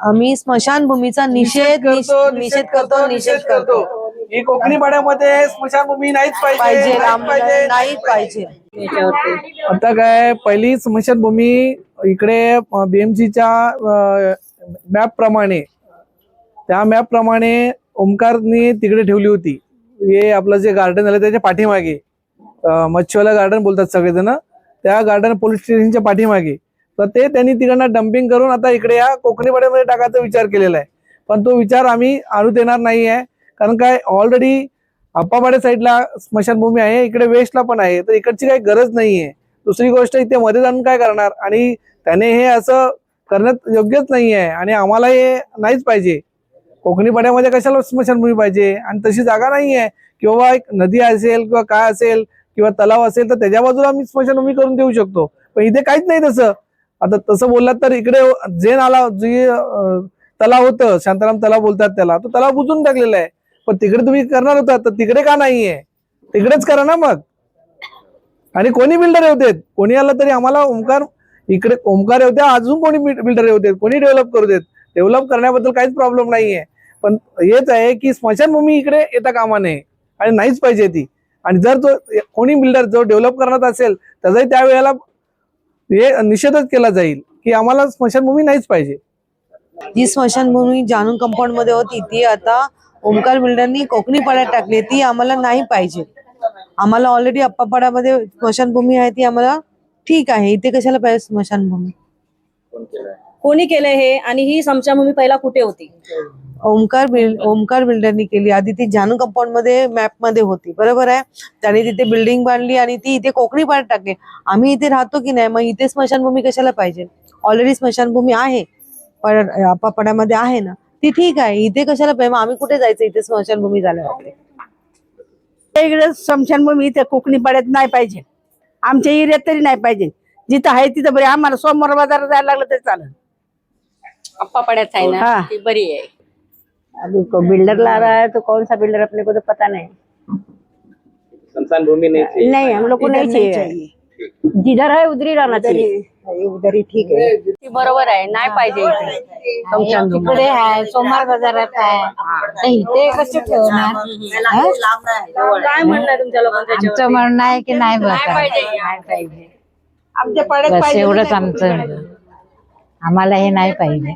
आम्ही स्मशानभूमीचा निषेध करतो. ही कोकणी पाड्यामध्ये स्मशानभूमी नाहीच पाहिजे, नाही पाहिजे. आता काय पहिली स्मशानभूमी इकडे बीएमसीच्या मॅप प्रमाणे, त्या मॅप प्रमाणे ओमकारनी तिकडे ठेवली होती. हे आपलं जे गार्डन झालं त्याच्या पाठीमागे, मच्छीवाला गार्डन बोलतात सगळेजण, त्या गार्डन पोलीस स्टेशनच्या पाठीमागे. तर ते त्यांनी तिकडनं डम्पिंग करून आता इकडे या कोकणी पाड्यामध्ये टाकायचा विचार केलेला आहे. पण तो विचार आम्ही आणू देणार नाही आहे. कारण काय, ऑलरेडी आप्पापाड्या साईडला स्मशानभूमी आहे, इकडे वेस्टला पण आहे, तर इकडची काही गरज नाहीये. दुसरी गोष्ट, इथे मध्ये जाऊन काय करणार, आणि त्याने हे असं करण्यात योग्यच नाही आहे आणि आम्हाला हे नाहीच पाहिजे. कोकणी पाड्यामध्ये कशाला स्मशानभूमी पाहिजे, आणि तशी जागा नाही आहे. किंवा एक नदी असेल किंवा काय असेल किंवा तलाव असेल तर त्याच्या बाजूला आम्ही स्मशानभूमी करून देऊ शकतो. पण इथे काहीच नाही तसं. आता तसं बोललात तर इकडे जे नाला, जे तलाव होतं, शांताराम तलाव बोलतात त्याला, तो तलाव बुजून टाकलेला आहे. पण तिकडे तुम्ही करणार होता तर तिकडे का नाहीये, तिकडेच करा ना मग. आणि कोणी बिल्डर होते, कोणी आलं तरी आम्हाला ओमकार, इकडे ओमकार होते, अजून कोणी बिल्डर होते, कोणी डेव्हलप करू देत. डेव्हलप करण्याबद्दल काहीच प्रॉब्लेम नाहीये. पण हेच आहे की स्मशानभूमी इकडे येता कामा नये आणि नाहीच पाहिजे ती. आणि जर तो कोणी बिल्डर जो डेव्हलप करणार असेल त्याचाही त्यावेळेला हे निषेधच केला जाईल की आम्हाला स्मशानभूमी नाहीच पाहिजे. जी स्मशानभूमी जानू कंपाऊंड मध्ये होती ती आता ओमकार बिल्डरनी कोकणी पाड्यात टाकली, ती आम्हाला नाही पाहिजे. आम्हाला ऑलरेडी अप्पापाड्यामध्ये स्मशानभूमी आहे, ती आम्हाला ठीक आहे. इथे कशाला पाहिजे स्मशानभूमी? कोणी केलंय हे, आणि ही स्मशानभूमी पहिला कुठे होती? ओमकार बिल्डरनी केली. आधी ती जानू कंपाऊंड मध्ये मॅप मध्ये होती, बरोबर आहे. त्याने तिथे बिल्डिंग बांधली आणि ती इथे कोकणी पाड्यात टाकली. आम्ही इथे राहतो की नाही, मग इथे स्मशानभूमी कशाला पाहिजे? ऑलरेडी स्मशानभूमी आहे, पण अप्पापाड्यामध्ये आहे ना, ती ठीक आहे. इथे कशाला पाहिजे? मग आम्ही कुठे जायचं इथे स्मशानभूमी झाल्यावर? इकडे स्मशानभूमी इथे कोकणी पाड्यात नाही पाहिजे, आमच्या एरियात तरी नाही पाहिजे. जिथं आहे तिथं बरी. आम्हाला सोमवार बाजार जायला लागलं तरी चालेल. अप्पापाड्यात आहे ना, ती बरी आहे. अभी को बिल्डर ला रहा है तो कौन सा बिल्डर अपने को तो पता नहीं. स्मशानभूमी नहीं, हम लोग को नहीं चाहिए. जिधर है उधर ही रहना चाहिए. उधर ही ठीक है. ती बरोबर आहे, नाही पाहिजे इथे स्मशानभूमी. तिकडे आहे, सोमवार बाजारात आहे, इथे कसे ठेवणार? काय म्हणणं तुमच्या लोकांचं? आमचं म्हणणं आहे की नाही पाहिजे. आमच्या पाड्यात बस एवढंच आमचं. आम्हाला हे नाही पाहिजे.